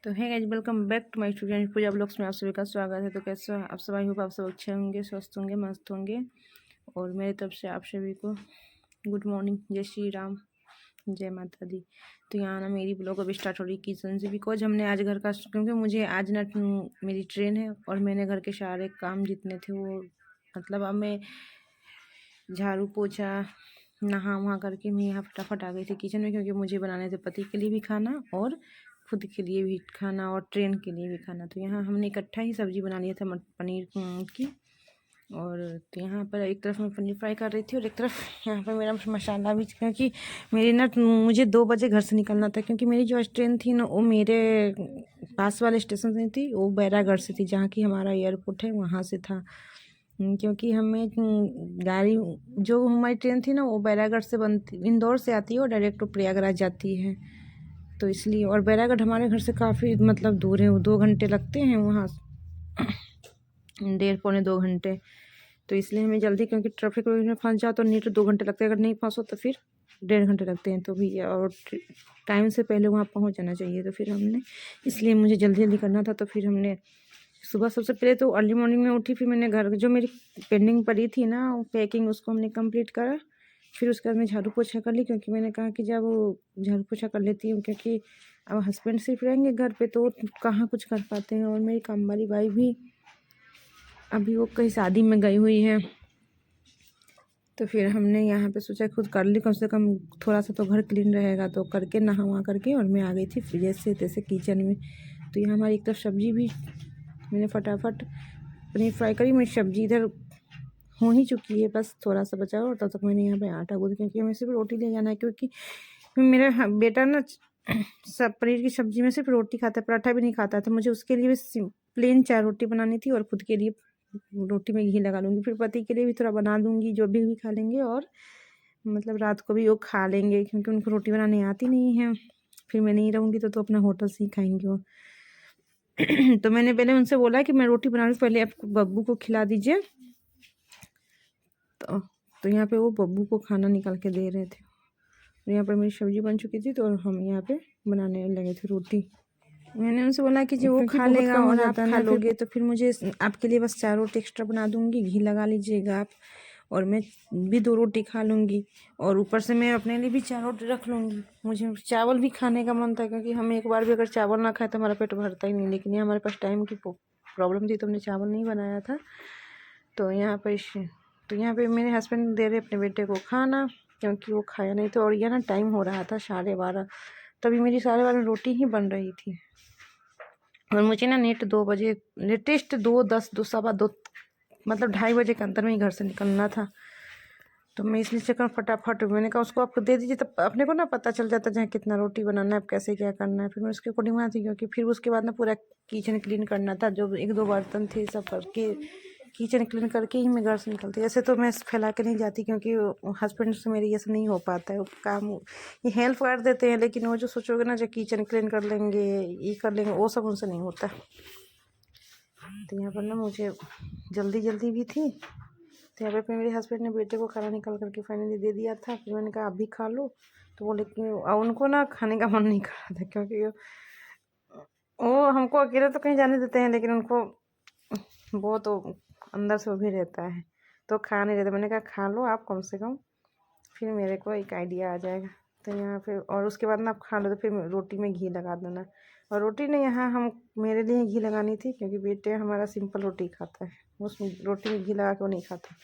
तो है guys, welcome back to my student Pooja blogs में आप सभी का स्वागत है। तो कैसे हो आप सब? आई होप आप सब अच्छे होंगे, स्वस्थ होंगे, मस्त होंगे। और मेरी तरफ से आप सभी को गुड मॉर्निंग, जय श्री राम, जय माता दी। तो यहाँ ना मेरी ब्लॉग अभी स्टार्ट हो रही किचन से, बिकॉज हमने आज घर का, क्योंकि मुझे आज ना मेरी ट्रेन है और मैंने घर के सारे काम जितने थे वो, मतलब अब मैं झाड़ू पोछा नहा वहा करके मैं यहाँ फटाफट आ गई थी किचन में, क्योंकि मुझे बनाने थे पति के लिए भी खाना और खुद के लिए भी खाना और ट्रेन के लिए भी खाना। तो यहाँ हमने इकट्ठा ही सब्जी बना लिया था पनीर की। और तो यहाँ पर एक तरफ मैं पनीर फ्राई कर रही थी और एक तरफ यहाँ पर मेरा मसाला भी, क्योंकि मेरी ना मुझे 2 बजे घर से निकलना था, क्योंकि मेरी जो ट्रेन थी ना वो मेरे पास वाले स्टेशन से थी, वो बैरागढ़ से थी, जहाँ की हमारा एयरपोर्ट है वहाँ से था। क्योंकि हमें गाड़ी, जो हमारी ट्रेन थी ना वो बैरागढ़ से बनती, इंदौर से आती है और डायरेक्ट प्रयागराज जाती है। तो इसलिए, और बैरागढ़ हमारे घर से काफ़ी मतलब दूर है, वो 2 घंटे लगते हैं वहाँ, 1.5 पौने 2 घंटे। तो इसलिए हमें जल्दी, क्योंकि ट्रैफिक में फंस जाओ तो नहीं तो 2 घंटे लगते हैं, अगर नहीं फंसो तो फिर 1.5 घंटे लगते हैं। तो भैया, और टाइम से पहले वहाँ पहुँच जाना चाहिए। तो फिर हमने, इसलिए मुझे जल्दी जल्दी करना था, तो फिर हमने सुबह सबसे पहले तो अर्ली मॉर्निंग में उठी, फिर मैंने घर जो मेरी पेंडिंग पड़ी थी ना पैकिंग, उसको हमने कंप्लीट करा। फिर उसके बाद मैं झाड़ू पोछा कर ली, क्योंकि मैंने कहा कि जब झाड़ू पोछा कर लेती हूँ, क्योंकि अब हस्बैंड सिर्फ रहेंगे घर पे तो कहाँ कुछ कर पाते हैं, और मेरी काम वाली भाई भी अभी वो कहीं शादी में गई हुई है। तो फिर हमने यहाँ पे सोचा खुद कर ली, कम से कम थोड़ा सा तो घर क्लीन रहेगा। तो करके नहा वहा करके और मैं आ गई थी जैसे तैसे किचन में। तो यहाँ हमारी एक तरफ सब्जी भी मैंने फटाफट पनीर फ्राई करी, मेरी सब्जी इधर हो ही चुकी है, बस थोड़ा सा बचा और तब तक मैंने यहाँ पे आटा गूँथ, क्योंकि हमें सिर्फ रोटी ले जाना है। क्योंकि मेरा बेटा ना सब पनीर की सब्जी में सिर्फ रोटी खाता है, पराठा भी नहीं खाता था। मुझे उसके लिए भी प्लेन 4 रोटी बनानी थी और खुद के लिए रोटी में घी लगा लूँगी, फिर पति के लिए भी थोड़ा बना दूँगी, जो भी खा लेंगे, और मतलब रात को भी वो खा लेंगे, क्योंकि उनको रोटी बनानी आती नहीं है। फिर मैं नहीं रहूँगी तो अपना होटल से ही खाएंगे वो। तो मैंने पहले उनसे बोला कि मैं रोटी बना रही हूँ, पहले आप बब्बू को खिला दीजिए। तो यहाँ पे वो बब्बू को खाना निकाल के दे रहे थे। और यहाँ पर मेरी सब्जी बन चुकी थी, तो हम यहाँ पे बनाने लगे थे रोटी। मैंने उनसे बोला कि जो वो खा लेगा और आप खा लोगे तो फिर मुझे आपके लिए बस 4 रोटी एक्स्ट्रा बना दूंगी, घी लगा लीजिएगा आप, और मैं भी 2 रोटी खा लूँगी, और ऊपर से मैं अपने लिए भी 4 रोटी रख लूँगी। मुझे चावल भी खाने का मन था, क्योंकि हम एक बार भी अगर चावल ना खाए तो हमारा पेट भरता ही नहीं। लेकिन ये हमारे पास टाइम की प्रॉब्लम थी, तो हमने चावल नहीं बनाया था। तो यहाँ पर मेरे हस्बैंड दे रहे अपने बेटे को खाना, क्योंकि वो खाया नहीं था। और यह ना टाइम हो रहा था 12:30, तभी मेरी 12:30 रोटी ही बन रही थी। और मुझे ना नेट 2 बजे, लेटेस्ट 2:10, 2 सवा 2, मतलब 2:30 बजे के अंदर में ही घर से निकलना था। तो मैं इसलिए चक्कर फटाफट, मैंने कहा उसको आपको दे दीजिए, तब अपने को ना पता चल जाता है कितना रोटी बनाना है, कैसे क्या करना है। फिर मैं उसके अकॉर्डिंग बनाती, क्योंकि फिर उसके बाद ना पूरा किचन क्लीन करना था, जो 1-2 बर्तन थे सब करके किचन क्लीन करके ही मैं घर से निकलती। ऐसे तो मैं फैला के नहीं जाती, क्योंकि हस्बैंड से मेरी ऐसा नहीं हो पाता है। वो काम ये हेल्प कर देते हैं, लेकिन वो जो सोचोगे ना जो किचन क्लीन कर लेंगे, ये कर लेंगे, वो सब उनसे नहीं होता। तो यहाँ पर ना मुझे जल्दी जल्दी भी थी, तो यहाँ पे मेरे हस्बैंड ने बेटे को खाना निकाल करके फाइनली दे दिया था। फिर मैंने कहा आप भी खा लो। तो वो, लेकिन उनको ना खाने का मन नहीं कर रहा था, क्योंकि वो हमको अकेले तो कहीं जाने देते हैं, लेकिन उनको वो तो अंदर से वो भी रहता है, तो खा नहीं रहता। मैंने कहा खा लो आप कम से कम, फिर मेरे को एक आइडिया आ जाएगा। तो यहाँ पे, और उसके बाद ना आप खा लो तो फिर रोटी में घी लगा देना। और रोटी ने यहाँ हम मेरे लिए घी लगानी थी, क्योंकि बेटे हमारा सिंपल रोटी खाता है, उसमें रोटी में घी लगा के वो नहीं खाता।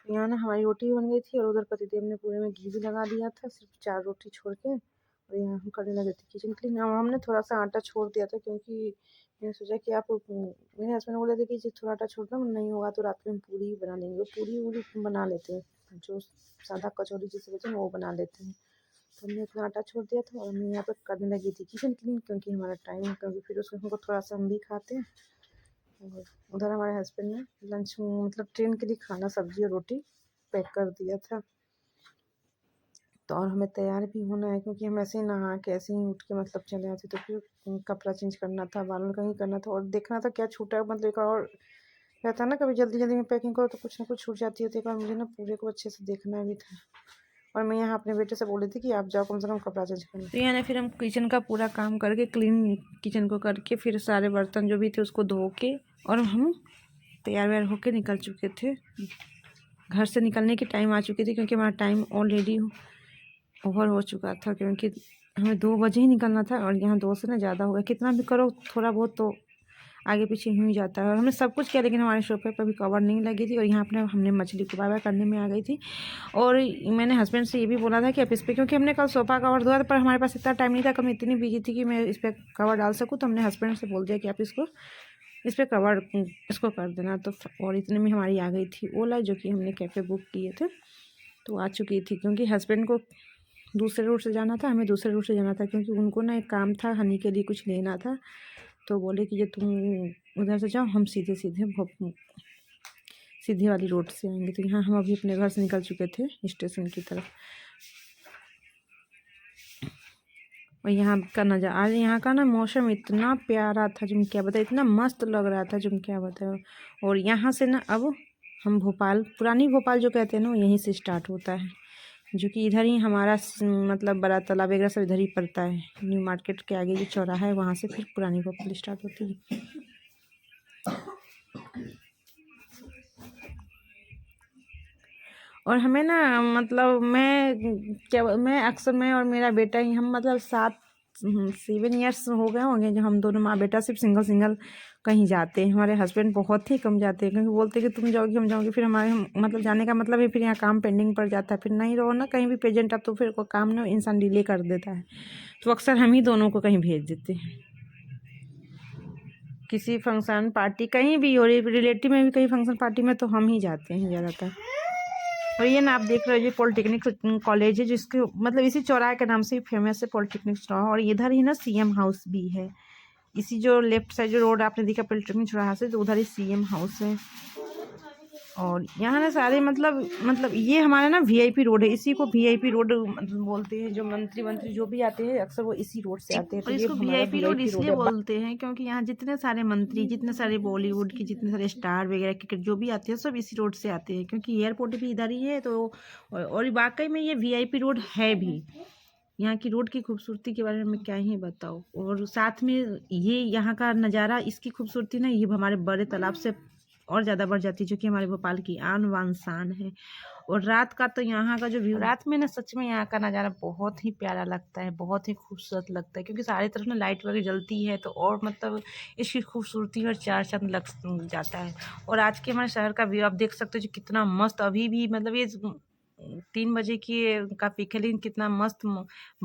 यहाँ ना हमारी रोटी बन गई थी, और उधर पतिदेव ने पूरे में घी भी लगा दिया था, सिर्फ 4 रोटी छोड़ के। और यहाँ हम करने लगे थे किचन क्लीन। हमने थोड़ा सा आटा छोड़ दिया था, क्योंकि मैंने सोचा कि आप, मेरे हस्बैंड बोले थे कि थोड़ा आटा छोड़ दो, नहीं होगा तो रात में हम पूरी बना लेंगे। पूरी वूरी बना लेते हैं, जो सादा कचौड़ी जिसे बोलते हैं वो बना लेते हैं। तो हमने इतना आटा छोड़ दिया था, और मैं यहाँ पर करने लगी थी किचन क्लीन, क्योंकि हमारा टाइम, क्योंकि फिर उसको हमको थोड़ा सा हम भी खाते हैं। और उधर हमारे हस्बैंड ने लंच, मतलब ट्रेन के लिए खाना, सब्जी और रोटी पैक कर दिया था। तो और हमें तैयार भी होना है, क्योंकि हम ऐसे ही नहा के ऐसे ही उठ के मतलब चले आते। तो फिर कपड़ा चेंज करना था, बालों का ही करना था, और देखना था क्या छूटा है। मतलब एक और रहता है ना, कभी जल्दी जल्दी में पैकिंग करो तो कुछ ना कुछ छूट जाती है। तो एक बार मुझे ना पूरे को अच्छे से देखना भी था। और मैं यहाँ अपने बेटे से बोली थी कि आप जाओ कम से कम कपड़ा चेंज करना। तो यहाँ फिर हम किचन का पूरा काम करके क्लीन किचन को करके फिर सारे बर्तन जो भी थे उसको धो के और हम तैयार व्यार होके निकल चुके थे। घर से निकलने की टाइम आ चुकी थी क्योंकि हमारा टाइम ऑलरेडी ओवर हो चुका था, क्योंकि हमें 2 बजे ही निकलना था और यहाँ 2 से ना ज़्यादा हो गया। कितना भी करो थोड़ा बहुत तो आगे पीछे ही जाता है। और हमने सब कुछ किया लेकिन हमारे सोफे पर भी कवर नहीं लगी थी और यहाँ अपने हमने मछली को बाय करने में आ गई थी। और मैंने हस्बैंड से ये भी बोला था कि आप इस पर, क्योंकि हमने कल सोफ़ा कवर धोया पर हमारे पास इतना टाइम नहीं था, मैं इतनी बिजी थी कि मैं इस पर कवर डाल सकूँ। तो हमने हस्बैंड से बोल दिया कि आप इस पर कवर इसको कर देना। तो और इतने में हमारी आ गई थी ओला, जो कि हमने कैफ़े बुक किए थे तो आ चुकी थी। क्योंकि हस्बैंड को दूसरे रूट से जाना था, हमें दूसरे रूट से जाना था, क्योंकि उनको ना एक काम था, हनी के लिए कुछ लेना था। तो बोले कि ये तुम उधर से जाओ, हम सीधे सीधे वाली रोड से आएंगे। तो यहाँ हम अभी अपने घर से निकल चुके थे स्टेशन की तरफ। और यहाँ का नज़ारा, आज यहाँ का ना मौसम इतना प्यारा था जो क्या बताए, इतना मस्त लग रहा था जो क्या बताए। और यहाँ से ना अब हम भोपाल, पुरानी भोपाल जो कहते हैं ना, यहीं से स्टार्ट होता है, जो कि इधर ही हमारा मतलब बड़ा तालाब वगैरह सब इधर ही पड़ता है। न्यू मार्केट के आगे जो चौराहा है वहाँ से फिर पुरानी भोपाल स्टार्ट होती है। और हमें ना मतलब मैं अक्सर मैं और मेरा बेटा ही, हम मतलब 7 ईयर्स हो गए होंगे जो हम दोनों माँ बेटा सिर्फ सिंगल कहीं जाते हैं। हमारे हस्बैंड बहुत ही कम जाते हैं, क्योंकि बोलते हैं कि तुम जाओगी हम जाओगे, फिर हमारे मतलब जाने का मतलब है फिर यहाँ काम पेंडिंग पड़ जाता है, फिर नहीं रहो ना कहीं भी प्रेजेंट अब तो फिर कोई काम ना इंसान डिले कर देता है। तो अक्सर हम ही दोनों को कहीं भेज देते हैं, किसी फंक्शन पार्टी कहीं भी हो रही, रिलेटिव में भी कहीं फंक्शन पार्टी में तो हम ही जाते हैं ज़्यादातर। और ये ना आप देख रहे हो, ये पॉलिटेक्निक कॉलेज है, जिसके मतलब इसी चौराहे के नाम से फेमस है पॉलिटेक्निक चौराहा। और इधर ही ना सीएम हाउस भी है, इसी जो लेफ्ट साइड जो रोड आपने देखा पॉलिटेक्निक चौराहा से, तो उधर ही सीएम हाउस है। और यहाँ ना सारे मतलब ये हमारा ना वीआईपी रोड है, इसी को वीआईपी रोड बोलते हैं। जो मंत्री जो भी आते हैं अक्सर वो इसी रोड से आते हैं। तो इसको वीआईपी रोड इसलिए बोलते हैं क्योंकि यहाँ जितने सारे मंत्री, जितने सारे बॉलीवुड के जितने सारे स्टार वगैरह क्रिकेट जो भी आते हैं सब इसी रोड से आते हैं, क्योंकि एयरपोर्ट भी इधर ही है। तो और वाकई में ये वीआईपी रोड है भी। यहाँ की रोड की खूबसूरती के बारे में मैं क्या ही बताऊँ। और साथ में ये यहाँ का नज़ारा, इसकी खूबसूरती ना ये हमारे बड़े तालाब से और ज़्यादा बढ़ जाती है, जो कि हमारे भोपाल की आन बान शान है। और रात का तो यहाँ का जो व्यू, रात में ना सच में यहाँ का नज़ारा बहुत ही प्यारा लगता है, बहुत ही खूबसूरत लगता है, क्योंकि सारी तरफ ना लाइट वगैरह जलती है तो और मतलब इसकी खूबसूरती और चार चांद लग जाता है। और आज के हमारे शहर का व्यू आप देख सकते हो जो कितना मस्त, अभी भी मतलब ये 3 बजे की काफ़ी लेकिन कितना मस्त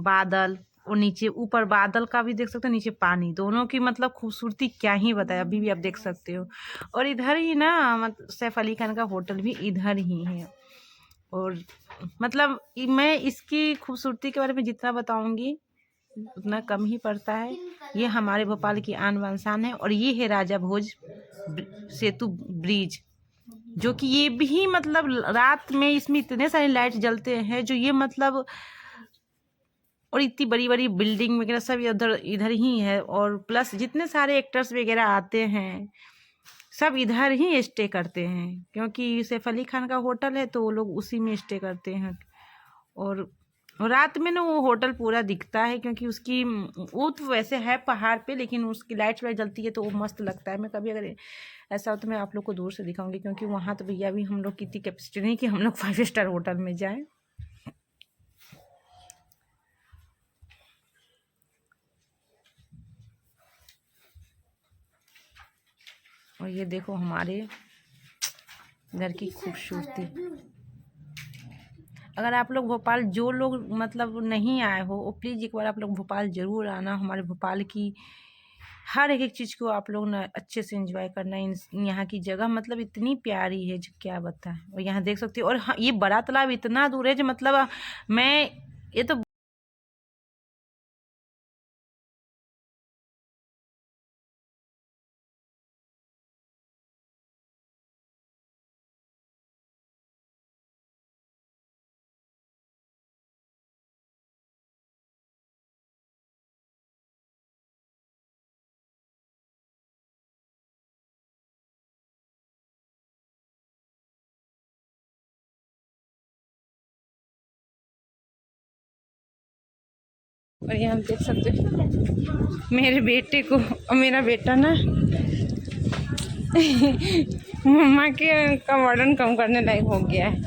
बादल, और नीचे ऊपर बादल का भी देख सकते हो, नीचे पानी, दोनों की मतलब खूबसूरती क्या ही बताए, अभी भी आप देख सकते हो। और इधर ही ना मतलब सैफ अली खान का होटल भी इधर ही है। और मतलब मैं इसकी खूबसूरती के बारे में जितना बताऊंगी उतना कम ही पड़ता है। ये हमारे भोपाल की आन बान शान है। और ये है राजा भोज सेतु ब्रिज, जो कि ये भी मतलब रात में इसमें इतने सारे लाइट जलते हैं जो ये मतलब, और इतनी बड़ी बड़ी बिल्डिंग वगैरह सब इधर ही है। और प्लस जितने सारे एक्टर्स वगैरह आते हैं सब इधर ही स्टे करते हैं, क्योंकि सैफ अली खान का होटल है तो वो लोग उसी में स्टे करते हैं। और रात में ना वो होटल पूरा दिखता है, क्योंकि उसकी वो तो वैसे है पहाड़ पे लेकिन उसकी लाइट्स वगैरह जलती है तो वो मस्त लगता है। मैं कभी अगर ऐसा हो तो मैं आप लोग को दूर से दिखाऊंगी, क्योंकि वहाँ तो भैया भी हम लोग की इतनी कैपेसिटी नहीं कि हम लोग 5 स्टार होटल में जाएं। और ये देखो हमारे घर की खूबसूरती। अगर आप लोग भोपाल, जो लोग मतलब नहीं आए हो वो प्लीज़ एक बार आप लोग भोपाल ज़रूर आना। हमारे भोपाल की हर एक चीज़ को आप लोग ना अच्छे से एंजॉय करना। यहाँ की जगह मतलब इतनी प्यारी है जो क्या बताएं। और यहाँ देख सकते हो। और हाँ, ये बड़ा तालाब इतना दूर है जो मतलब मैं ये तो और यहाँ देख सकते हो मेरे बेटे को, और मेरा बेटा ना मम्मा के का वार्डन कम करने लायक हो गया है।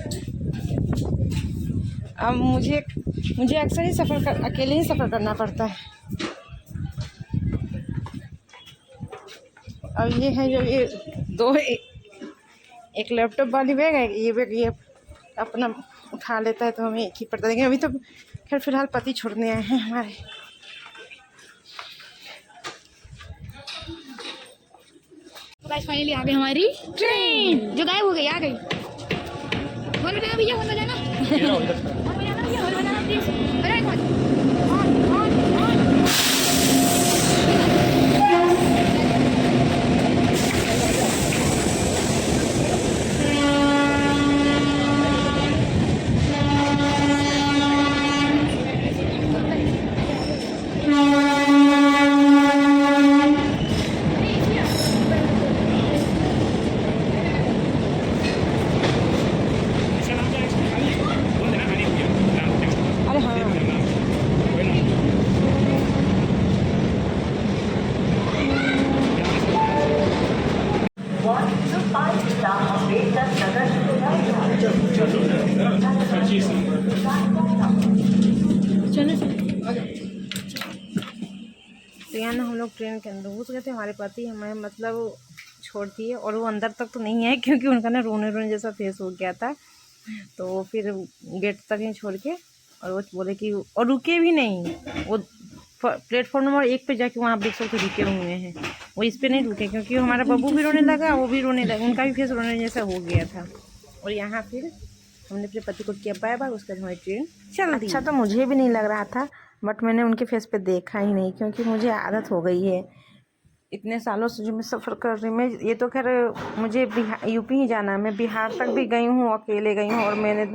अब मुझे अक्सर ही अकेले ही सफ़र करना पड़ता है। अब ये है जो ये दो, एक लैपटॉप वाली बैग है, ये बैग ये अपना उठा लेता है तो हमें एक ही पड़ता है। लेकिन अभी तो खैर फिलहाल पति छोड़ने आए हैं हमारे। गाइस फाइनली आ गई हमारी ट्रेन, जो गायब हो गई आ गई। फोन बजाना भैया, फोन बजाना, फोन बजाना भैया, फोन बजाना प्लीज। अरे ऑन तो यहाँ ना हम लोग ट्रेन के अंदर घुस गए थे। हमारे पति हमें मतलब छोड़ दिए, और वो अंदर तक तो नहीं है क्योंकि उनका ना रोने रोने जैसा फेस हो गया था। तो फिर गेट तक ही छोड़ के, और वो बोले कि, और रुके भी नहीं, वो प्लेटफॉर्म नंबर 1 पे जाके वहाँ देख सकते रुके हुए हैं। वो इस पे नहीं रुके क्योंकि हमारा बब्बू भी रोने लगा, वो भी रोने लगा, उनका भी फेस रोने जैसा हो गया था। और यहाँ फिर हमने अपने पति को किया बाय बाय, उसके बाद हमारी ट्रेन चल दी। अच्छा तो मुझे भी नहीं लग रहा था, बट मैंने उनके फेस पे देखा ही नहीं क्योंकि मुझे आदत हो गई है इतने सालों से जो मैं सफ़र कर रही। मैं ये तो खैर मुझे यूपी ही जाना है, मैं बिहार तक भी गई हूँ, अकेले गई हूँ, और मैंने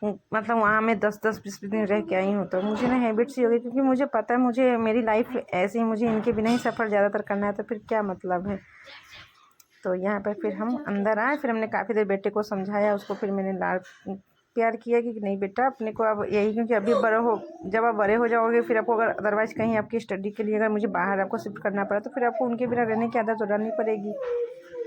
मतलब वहाँ मैं 10-10-20 दिन रह के आई हूँ। तो मुझे ना हैबिट सी हो गई क्योंकि मुझे पता है मुझे मेरी लाइफ ऐसी ही, मुझे इनके बिना ही सफ़र ज़्यादातर करना है, तो फिर क्या मतलब है। तो यहाँ पर फिर हम अंदर आए, फिर हमने काफ़ी देर बेटे को समझाया, उसको फिर मैंने प्यार किया कि नहीं बेटा अपने को अब यही, क्योंकि अभी बड़े हो, जब आप बड़े हो जाओगे फिर आपको अगर अदरवाइज़ कहीं आपकी स्टडी के लिए अगर मुझे बाहर आपको शिफ्ट करना पड़ा तो फिर आपको उनके बिना रहने की आदत डालनी पड़ेगी।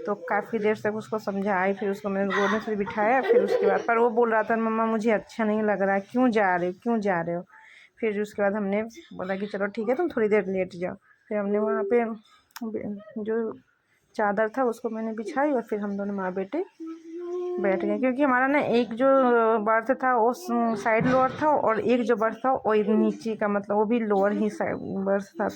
तो काफ़ी देर तक उसको समझाई, फिर उसको मैंने गोद में से बिठाया। फिर उसके बाद पर वो बोल रहा था मम्मा मुझे अच्छा नहीं लग रहा है, क्यों जा रहे हो। फिर उसके बाद हमने बोला कि चलो ठीक है तुम थोड़ी देर लेट जाओ। फिर हमने वहाँ पर जो चादर था उसको मैंने बिछाई, और फिर हम दोनों माँ बेटे बैठ गए। क्योंकि हमारा ना एक जो बर्थ था वो साइड लोअर था, और एक जो बर्थ था वो नीचे का, मतलब वो भी लोअर ही साइड बर्थ था।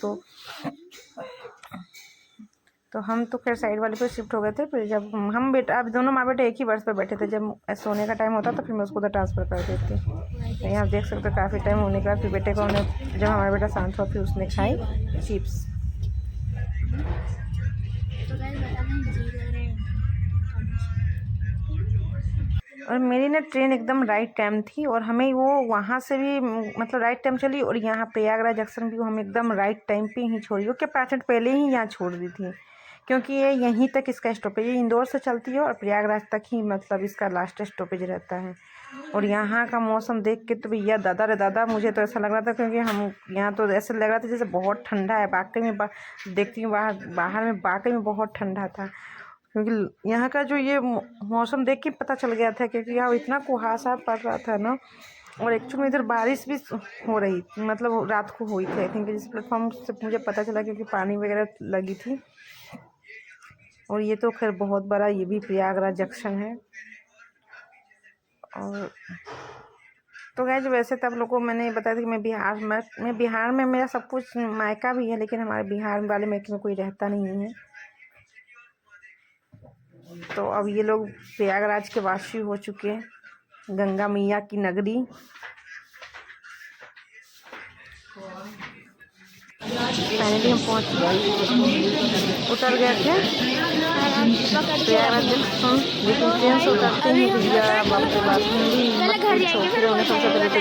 तो हम तो खैर साइड वाले पे शिफ्ट हो गए थे। फिर जब हम बेटा अब दोनों माँ बेटे एक ही बर्थ पे बैठे थे, जब सोने का टाइम होता तो फिर मैं उसको उधर ट्रांसफ़र कर देती। तो यहाँ देख सकते हो काफ़ी टाइम होने के बाद फिर बेटे को हमने, जब हमारा बेटा शांत हुआ फिर उसने खाई चिप्स। और मेरी ना ट्रेन एकदम राइट टाइम थी, और हमें वो वहाँ से भी मतलब राइट टाइम चली, और यहाँ प्रयागराज जंक्शन भी हम एकदम राइट टाइम पे ही छोड़ी। वो क्या 5 मिनट पहले ही यहाँ छोड़ दी थी, क्योंकि ये यहीं तक इसका स्टॉपेज, ये इंदौर से चलती है और प्रयागराज तक ही मतलब इसका लास्ट स्टॉपेज रहता है। और यहाँ का मौसम देख के तो भैया दादा रे दादा, मुझे तो ऐसा लग रहा था, क्योंकि हम यहाँ तो ऐसा लग रहा था जैसे बहुत ठंडा है। वाकई में देखती हूँ बाहर में वाकई में बहुत ठंडा था, क्योंकि यहाँ का जो ये मौसम देख के पता चल गया था, क्योंकि यहाँ इतना कुहासा पड़ रहा था ना। और एक्चुअली इधर बारिश भी हो रही, मतलब रात को हुई थी आई थिंक, जिस प्लेटफॉर्म से मुझे पता चला, क्योंकि पानी वगैरह लगी थी। और ये तो खैर बहुत बड़ा, ये भी प्रयागराज जंक्शन है। और तो गाइस वैसे तब लोगों को मैंने बताया था कि मैं बिहार में मेरा सब कुछ मायका भी है, लेकिन हमारे बिहार वाले मायके में कोई रहता नहीं है। तो अब ये लोग प्रयागराज के वासी हो चुके हैं, गंगा मैया की नगरी। फाइनली हम पहुंच गए, उतर गए थे प्रयागराज जंक्शन, लेकिन ट्रेन से उतरते ही भैया बाप रे बाप हिंदी फिर हमने सबसे पहले तो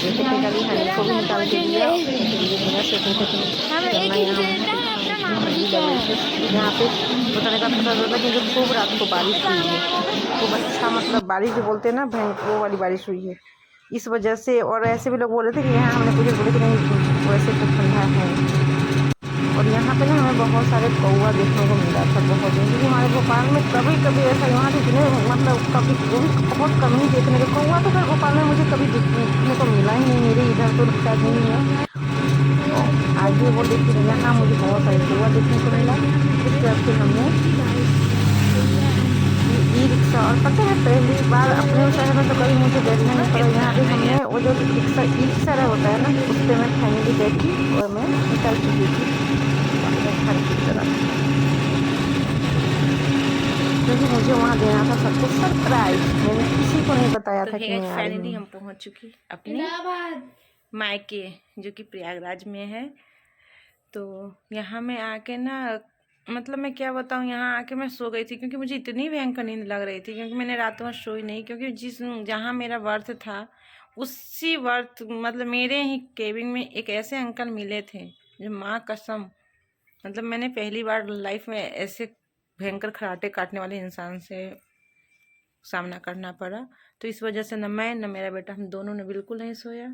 टेक्निकली हैंड को भी निकाल के दिया। यहाँ पे उतरने का पता चला क्योंकि खूब रात को बारिश हुई है, खूब अच्छा, मतलब बारिश जो बोलते हैं ना वो वाली बारिश हुई है। इस वजह से। और ऐसे भी लोग बोल रहे थे कि यहाँ हमने पूछे बोले कि नहीं वैसे तो ठंडा है। और यहाँ पे ना हमें बहुत सारे कौवा देखने को मिला था बहुत दिन, क्योंकि हमारे भोपाल में कभी कभी ऐसा यहाँ इतने मतलब कभी वो भी बहुत कम ही देखने को कौवा तो खैर भोपाल में मुझे कभी देखने को मिला ही नहीं, मेरे इधर तो शायद नहीं है। तो आगे वो देखिए यहाँ मुझे बहुत सारे कौवा देखने को मिला। उसके बाद फिर हमने ई रिक्शा, और पता है पहली बार अपने शहर में तो कभी मुझे बैठना नहीं पड़ा, यहाँ पे हमने वो जो रिक्शा ई रिक्शा होता है ना उस पर मैं फैमिली बैठी और मैं निकल चुकी थी घर की तरफ, क्योंकि मुझे वहाँ देना था सबको सरप्राइज। मैंने किसी को नहीं बताया था कि मैं फाइनली हम पहुँच चुकी अपने मायके जो कि प्रयागराज में है। तो यहाँ मैं आके ना मतलब मैं क्या बताऊँ, यहाँ आके मैं सो गई थी क्योंकि मुझे इतनी भयंकर नींद लग रही थी, क्योंकि मैंने रात भर सोई नहीं, क्योंकि जहाँ मेरा बर्थ था उसी बर्थ मतलब मेरे ही केबिन में एक ऐसे अंकल मिले थे जो माँ कसम मतलब मैंने पहली बार लाइफ में ऐसे भयंकर खराटे काटने वाले इंसान से सामना करना पड़ा। तो इस वजह से न मैं न मेरा बेटा हम दोनों ने बिल्कुल नहीं सोया।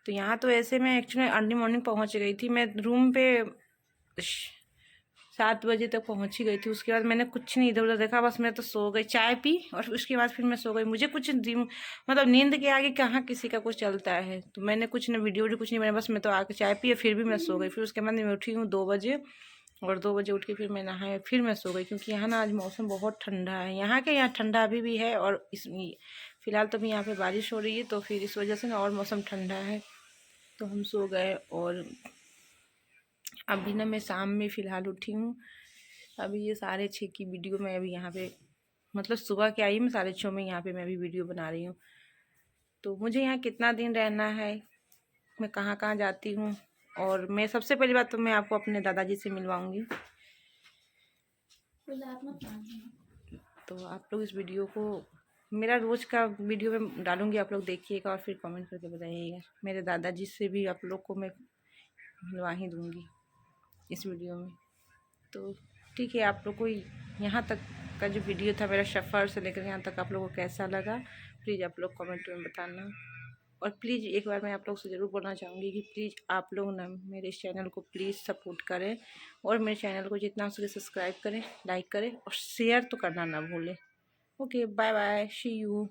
तो यहाँ तो ऐसे मैं एक्चुअली अर्ली मॉर्निंग पहुँच गई थी, मैं रूम पे 7 बजे तक पहुँच ही गई थी। उसके बाद मैंने कुछ नहीं इधर उधर देखा, बस मैं तो सो गई, चाय पी और उसके बाद फिर मैं सो गई। मुझे कुछ मतलब नींद के आगे कहाँ किसी का कुछ चलता है, तो मैंने कुछ ना वीडियो कुछ नहीं बनाया, बस मैं तो आके चाय पी फिर भी मैं सो गई। फिर उसके बाद मैं उठी हूँ 2 बजे और 2 बजे उठ के फिर मैं नहाया फिर मैं सो गई, क्योंकि यहाँ ना आज मौसम बहुत ठंडा है। यहाँ ठंडा अभी भी है और इस फिलहाल तो भी यहाँ पे बारिश हो रही है, तो फिर इस वजह से ना और मौसम ठंडा है। तो हम सो गए और अभी ना मैं शाम में फ़िलहाल उठी हूँ। अभी ये 6:30 की वीडियो मैं अभी यहाँ पे मतलब सुबह के आई मैं 6:30 में यहाँ पे मैं अभी वीडियो बना रही हूँ। तो मुझे यहाँ कितना दिन रहना है, मैं कहाँ कहाँ जाती हूँ, और मैं सबसे पहली बात तो मैं आपको अपने दादाजी से मिलवाऊँगी। तो आप लोग इस वीडियो को मेरा रोज़ का वीडियो में डालूँगी, आप लोग देखिएगा और फिर कमेंट करके बताइएगा। मेरे दादाजी से भी आप लोग को मैं मिलवा ही दूँगी इस वीडियो में। तो ठीक है, आप लोग को यहाँ तक का जो वीडियो था मेरा सफ़र से लेकर यहाँ तक आप लोगों को कैसा लगा, प्लीज़ आप लोग कमेंट में बताना। और प्लीज़ एक बार मैं आप लोग से ज़रूर बोलना चाहूँगी कि प्लीज़ आप लोग ना मेरे इस चैनल को प्लीज़ सपोर्ट करें और मेरे चैनल को जितना हो सके सब्सक्राइब करें, लाइक करें और शेयर तो करना ना भूलें। Okay, bye bye, see you.